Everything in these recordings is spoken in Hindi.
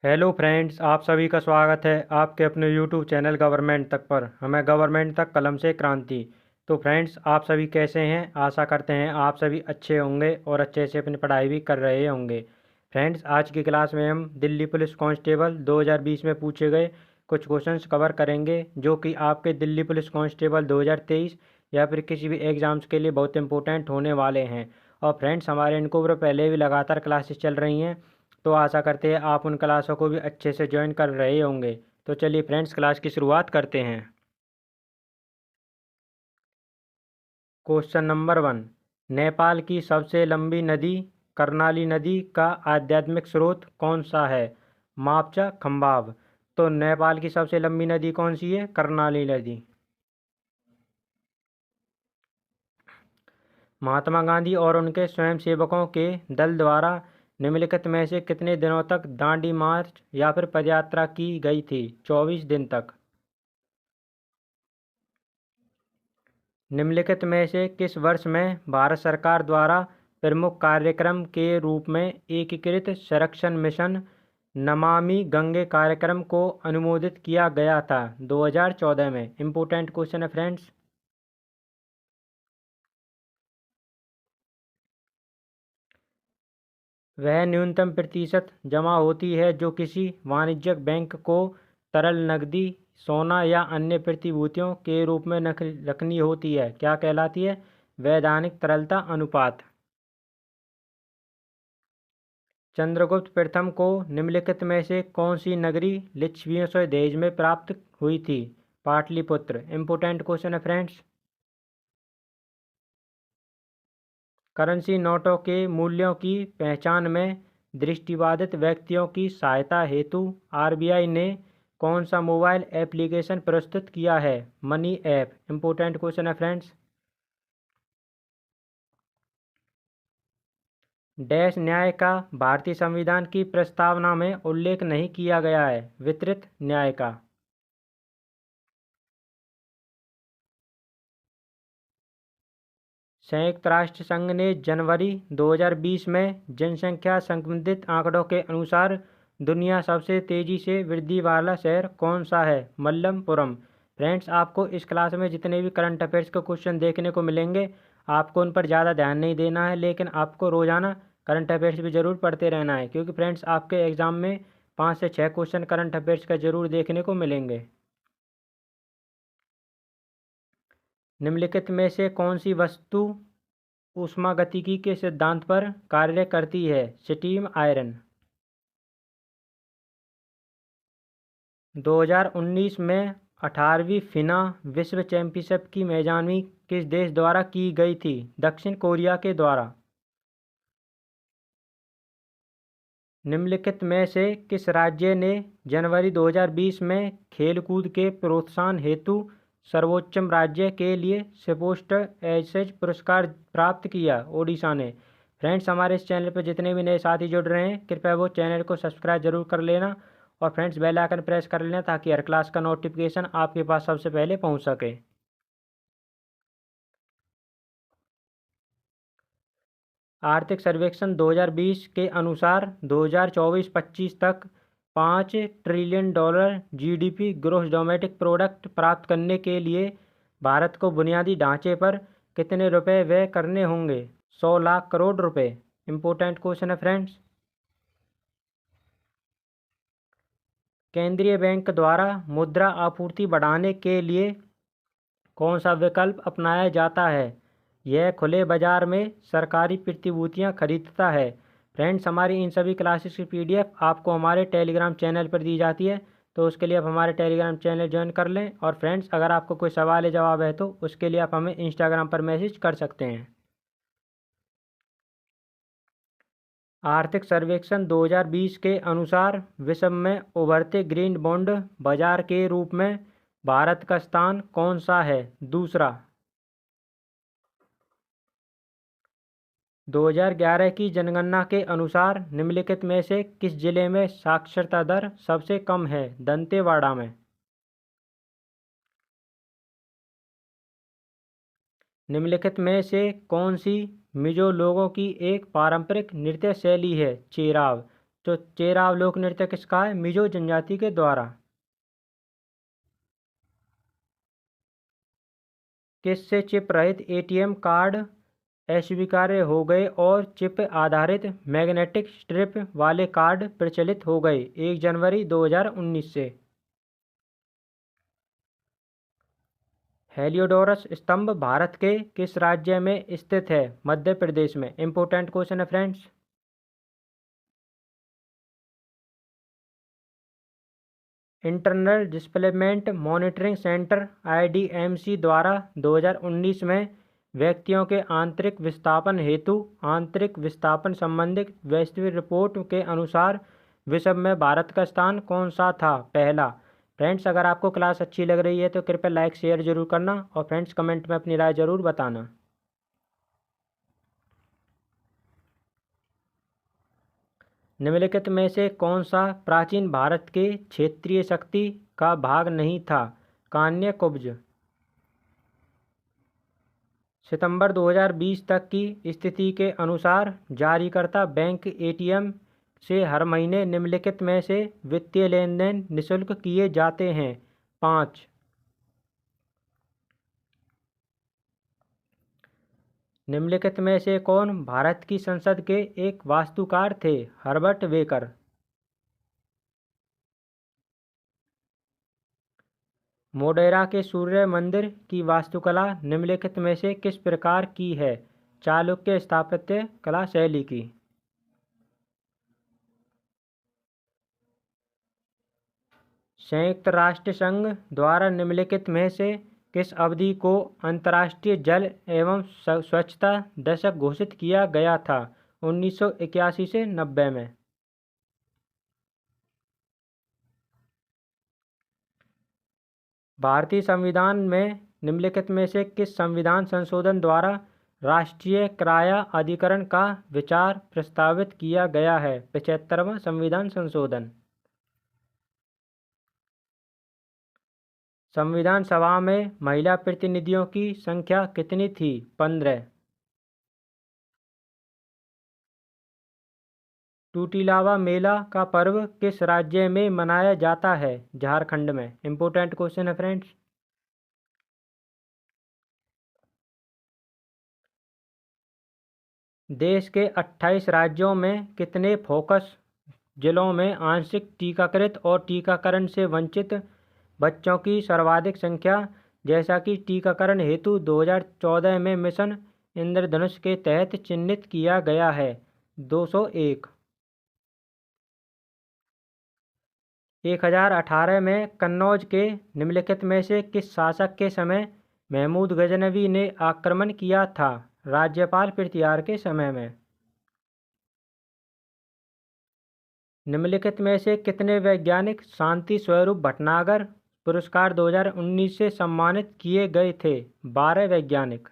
हेलो फ्रेंड्स, आप सभी का स्वागत है आपके अपने यूट्यूब चैनल गवर्नमेंट तक पर। हमें गवर्नमेंट तक कलम से क्रांति। तो फ्रेंड्स, आप सभी कैसे हैं? आशा करते हैं आप सभी अच्छे होंगे और अच्छे से अपनी पढ़ाई भी कर रहे होंगे। फ्रेंड्स, आज की क्लास में हम दिल्ली पुलिस कांस्टेबल 2020 में पूछे गए कुछ क्वेश्चंस कवर करेंगे, जो कि आपके दिल्ली पुलिस कांस्टेबल 2023 या फिर किसी भी एग्ज़ाम्स के लिए बहुत इंपॉर्टेंट होने वाले हैं। और फ्रेंड्स, हमारे इनको ऊपर पहले भी लगातार क्लासेस चल रही हैं, तो आशा करते हैं आप उन क्लासों को भी अच्छे से ज्वाइन कर रहे होंगे। तो चलिए फ्रेंड्स, क्लास की शुरुआत करते हैं। Question number 1। नेपाल की सबसे लंबी नदी कर्णाली नदी का आध्यात्मिक स्रोत कौन सा है? मापचा खम्बाव। तो नेपाल की सबसे लंबी नदी कौन सी है? कर्णाली नदी। महात्मा गांधी और उनके स्वयंसेवकों के दल द्वारा निम्नलिखित में से कितने दिनों तक दांडी मार्च या फिर पदयात्रा की गई थी? 24 दिन तक। निम्नलिखित में से किस वर्ष में भारत सरकार द्वारा प्रमुख कार्यक्रम के रूप में एकीकृत संरक्षण मिशन नमामि गंगे कार्यक्रम को अनुमोदित किया गया था? 2014 में। इम्पोर्टेंट क्वेश्चन है फ्रेंड्स। वह न्यूनतम प्रतिशत जमा होती है जो किसी वाणिज्यिक बैंक को तरल नकदी, सोना या अन्य प्रतिभूतियों के रूप में रखनी होती है। क्या कहलाती है? वैधानिक तरलता अनुपात। चंद्रगुप्त प्रथम को निम्नलिखित में से कौन सी नगरी लिच्छवियों से दहेज में प्राप्त हुई थी? पाटलिपुत्र। इम्पोर्टेंट क्वेश्चन है फ्रेंड्स। करेंसी नोटों के मूल्यों की पहचान में दृष्टिबाधित व्यक्तियों की सहायता हेतु आरबीआई ने कौन सा मोबाइल एप्लीकेशन प्रस्तुत किया है? Money app. इम्पोर्टेंट क्वेश्चन है फ्रेंड्स। डैश न्याय का भारतीय संविधान की प्रस्तावना में उल्लेख नहीं किया गया है? वितरित न्याय का। संयुक्त राष्ट्र संघ ने जनवरी 2020 में जनसंख्या संबंधित आंकड़ों के अनुसार दुनिया सबसे तेजी से वृद्धि वाला शहर कौन सा है? मल्लमपुरम। फ्रेंड्स, आपको इस क्लास में जितने भी करंट अफेयर्स के क्वेश्चन देखने को मिलेंगे, आपको उन पर ज़्यादा ध्यान नहीं देना है, लेकिन आपको रोज़ाना करंट अफेयर्स भी ज़रूर पढ़ते रहना है, क्योंकि फ्रेंड्स आपके एग्ज़ाम में 5 से 6 क्वेश्चन करंट अफेयर्स का जरूर देखने को मिलेंगे। निम्नलिखित में से कौन सी वस्तु ऊष्मागतिकी के सिद्धांत पर कार्य करती है? Steam iron. 2019 में 18वीं फिना विश्व चैंपियनशिप की मेजबानी किस देश द्वारा की गई थी? दक्षिण कोरिया के द्वारा। निम्नलिखित में से किस राज्य ने जनवरी 2020 में खेलकूद के प्रोत्साहन हेतु सर्वोच्च राज्य के लिए स्पोर्ट्स एसेज पुरस्कार प्राप्त किया? ओडिशा ने। फ्रेंड्स, हमारे इस चैनल पर जितने भी नए साथी जुड़ रहे हैं, कृपया वो चैनल को सब्सक्राइब जरूर कर लेना और फ्रेंड्स बेल आइकन प्रेस कर लेना, ताकि हर क्लास का नोटिफिकेशन आपके पास सबसे पहले पहुंच सके। आर्थिक सर्वेक्षण 2020 के अनुसार 2024-25 तक $5 trillion GDP gross domestic product प्राप्त करने के लिए भारत को बुनियादी ढांचे पर कितने रुपए व्यय करने होंगे? 100 लाख करोड़ रुपए। इंपॉर्टेंट क्वेश्चन है फ्रेंड्स। केंद्रीय बैंक द्वारा मुद्रा आपूर्ति बढ़ाने के लिए कौन सा विकल्प अपनाया जाता है? यह खुले बाजार में सरकारी प्रतिभूतियां खरीदता है। फ्रेंड्स, हमारी इन सभी क्लासेस की पीडीएफ आपको हमारे टेलीग्राम चैनल पर दी जाती है, तो उसके लिए आप हमारे टेलीग्राम चैनल ज्वाइन कर लें। और फ्रेंड्स, अगर आपको कोई सवाल या जवाब है तो उसके लिए आप हमें इंस्टाग्राम पर मैसेज कर सकते हैं। आर्थिक सर्वेक्षण 2020 के अनुसार विश्व में उभरते ग्रीन बॉन्ड बाजार के रूप में भारत का स्थान कौन सा है? दूसरा। 2011 की जनगणना के अनुसार निम्नलिखित में से किस जिले में साक्षरता दर सबसे कम है? दंतेवाड़ा में। निम्नलिखित में से कौन सी मिजो लोगों की एक पारंपरिक नृत्य शैली है? चेराव। तो चेराव लोक नृत्य किसका है? मिजो जनजाति के द्वारा। किससे चिप रहित एटीएम कार्ड अस्वीकार्य हो गए और चिप आधारित मैग्नेटिक स्ट्रिप वाले कार्ड प्रचलित हो गए 1 जनवरी 2019 से? हेलियोडोरस स्तंभ भारत के किस राज्य में स्थित है? मध्य प्रदेश में। इंपॉर्टेंट क्वेश्चन है friends. Internal displacement monitoring centre IDMC द्वारा 2019 में व्यक्तियों के आंतरिक विस्थापन हेतु आंतरिक विस्थापन संबंधित वैश्विक रिपोर्ट के अनुसार विश्व में भारत का स्थान कौन सा था? पहला। फ्रेंड्स, अगर आपको क्लास अच्छी लग रही है तो कृपया लाइक शेयर जरूर करना और फ्रेंड्स कमेंट में अपनी राय जरूर बताना। निम्नलिखित में से कौन सा प्राचीन भारत के क्षेत्रीय शक्ति का भाग नहीं था? कान्य कुब्ज। सितंबर 2020 तक की स्थिति के अनुसार जारीकर्ता बैंक ATM से हर महीने निम्नलिखित में से वित्तीय लेन देन निःशुल्क किए जाते हैं? 5। निम्नलिखित में से कौन भारत की संसद के एक वास्तुकार थे? Herbert baker. मोढेरा के सूर्य मंदिर की वास्तुकला निम्नलिखित में से किस प्रकार की है? चालुक्य स्थापत्य कला शैली की। संयुक्त राष्ट्र संघ द्वारा निम्नलिखित में से किस अवधि को अंतर्राष्ट्रीय जल एवं स्वच्छता दशक घोषित किया गया था? 1981 से 90 में। भारतीय संविधान में निम्नलिखित में से किस संविधान संशोधन द्वारा राष्ट्रीय क्राया अधिकरण का विचार प्रस्तावित किया गया है? 75वां संविधान संशोधन। संविधान सभा में महिला प्रतिनिधियों की संख्या कितनी थी? 15। टूटीलावा मेला का पर्व किस राज्य में मनाया जाता है? झारखंड में। इंपॉर्टेंट क्वेश्चन है फ्रेंड्स। देश के 28 राज्यों में कितने फोकस जिलों में आंशिक टीकाकृत और टीकाकरण से वंचित बच्चों की सर्वाधिक संख्या, जैसा कि टीकाकरण हेतु 2014 में मिशन इंद्रधनुष के तहत चिन्हित किया गया है? 201। 1018 में कन्नौज के निम्नलिखित में से किस शासक के समय महमूद गजनवी ने आक्रमण किया था? राज्यपाल पृथ्वीराज के समय में। निम्नलिखित में से कितने वैज्ञानिक शांति स्वरूप भटनागर पुरस्कार 2019 से सम्मानित किए गए थे? 12 वैज्ञानिक।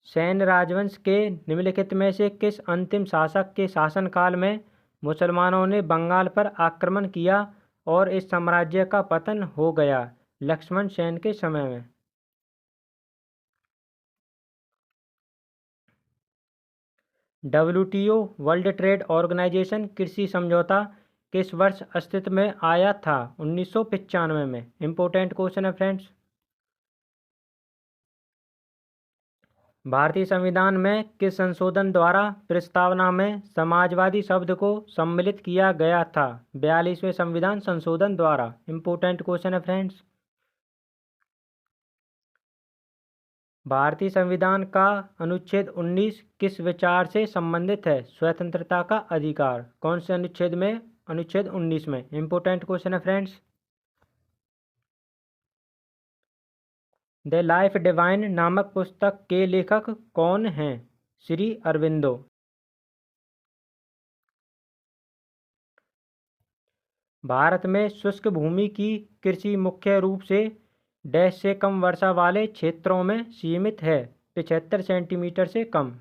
सैन राजवंश के निम्नलिखित में से किस अंतिम शासक के शासनकाल में मुसलमानों ने बंगाल पर आक्रमण किया और इस साम्राज्य का पतन हो गया? लक्ष्मण सेन के समय में। WTO वर्ल्ड ट्रेड ऑर्गेनाइजेशन कृषि समझौता किस वर्ष अस्तित्व में आया था? 1995 में। इंपॉर्टेंट क्वेश्चन है फ्रेंड्स। भारतीय संविधान में किस संशोधन द्वारा प्रस्तावना में समाजवादी शब्द को सम्मिलित किया गया था? 42वें संविधान संशोधन द्वारा। इंपॉर्टेंट क्वेश्चन है फ्रेंड्स। भारतीय संविधान का अनुच्छेद 19 किस विचार से संबंधित है? स्वतंत्रता का अधिकार। कौन से अनुच्छेद में? अनुच्छेद 19 में। इंपॉर्टेंट क्वेश्चन है फ्रेंड्स। द लाइफ डिवाइन नामक पुस्तक के लेखक कौन हैं? श्री अरविंदो। भारत में शुष्क भूमि की कृषि मुख्य रूप से डैश से कम वर्षा वाले क्षेत्रों में सीमित है? 75 सेंटीमीटर से कम।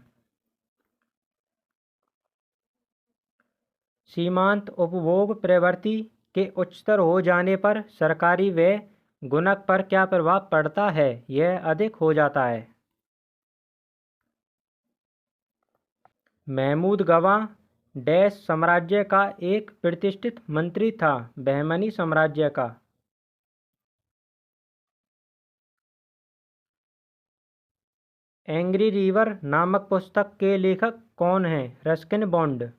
सीमांत उपभोग प्रवृत्ति के उच्चतर हो जाने पर सरकारी व्यय गुणक पर क्या प्रभाव पड़ता है? यह अधिक हो जाता है। महमूद गवा डैश साम्राज्य का एक प्रतिष्ठित मंत्री था। बहमनी साम्राज्य का। एंग्री रिवर नामक पुस्तक के लेखक कौन हैं? Ruskin bond.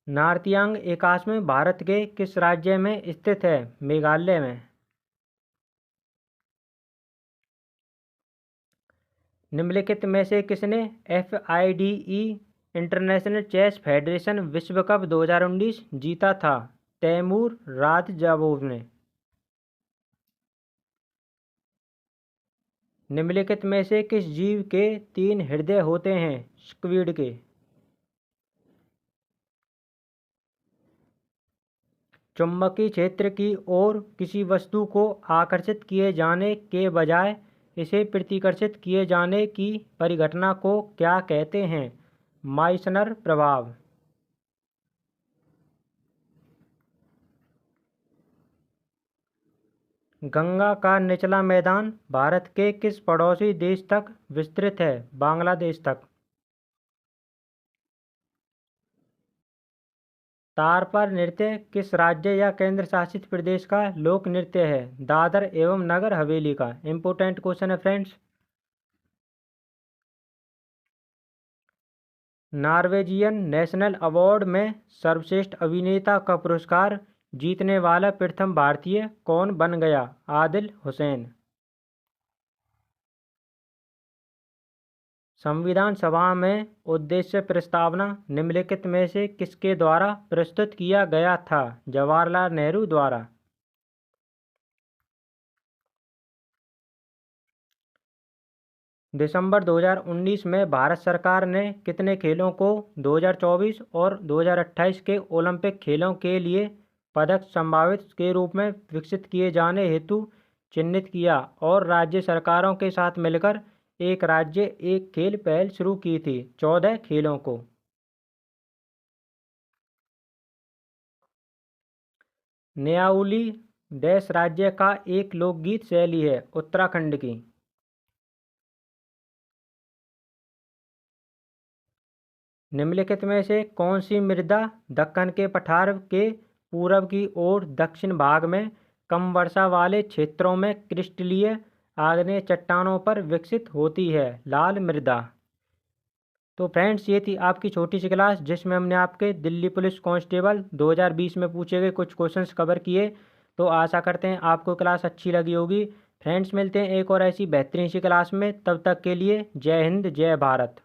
नार्थियांग एकात्म भारत के किस राज्य में स्थित है? मेघालय में। निम्नलिखित में से किसने FIDE इंटरनेशनल चेस फेडरेशन विश्व कप 2019 जीता था? तैमूर रातजावोव ने। निम्नलिखित में से किस जीव के 3 हृदय होते हैं? स्क्विड के। चुंबकीय क्षेत्र की ओर किसी वस्तु को आकर्षित किए जाने के बजाय इसे प्रतिकर्षित किए जाने की परिघटना को क्या कहते हैं? माइसनर प्रभाव। गंगा का निचला मैदान भारत के किस पड़ोसी देश तक विस्तृत है? बांग्लादेश तक। तारपर नृत्य किस राज्य या केंद्र शासित प्रदेश का लोक नृत्य है? दादर एवं नगर हवेली का। इंपोर्टेंट क्वेश्चन है फ्रेंड्स। नॉर्वेजियन नेशनल अवार्ड में सर्वश्रेष्ठ अभिनेता का पुरस्कार जीतने वाला प्रथम भारतीय कौन बन गया? आदिल हुसैन। संविधान सभा में उद्देश्य प्रस्तावना निम्नलिखित में से किसके द्वारा प्रस्तुत किया गया था? जवाहरलाल नेहरू द्वारा। दिसंबर 2019 में भारत सरकार ने कितने खेलों को 2024 और 2028 के ओलंपिक खेलों के लिए पदक संभावित के रूप में विकसित किए जाने हेतु चिन्हित किया और राज्य सरकारों के साथ मिलकर एक राज्य एक खेल पहल शुरू की थी? 14 खेलों को। न्याउली डैश राज्य का एक लोकगीत शैली है? उत्तराखंड की। निम्नलिखित में से कौन सी मृदा दक्कन के पठार के पूरब की ओर दक्षिण भाग में कम वर्षा वाले क्षेत्रों में क्रिस्टलीय आग्नेय चट्टानों पर विकसित होती है? लाल मृदा। तो फ्रेंड्स, ये थी आपकी छोटी सी क्लास जिसमें हमने आपके दिल्ली पुलिस कांस्टेबल 2020 में पूछे गए कुछ क्वेश्चंस कवर किए। तो आशा करते हैं आपको क्लास अच्छी लगी होगी। फ्रेंड्स, मिलते हैं एक और ऐसी बेहतरीन सी क्लास में। तब तक के लिए जय हिंद, जय भारत।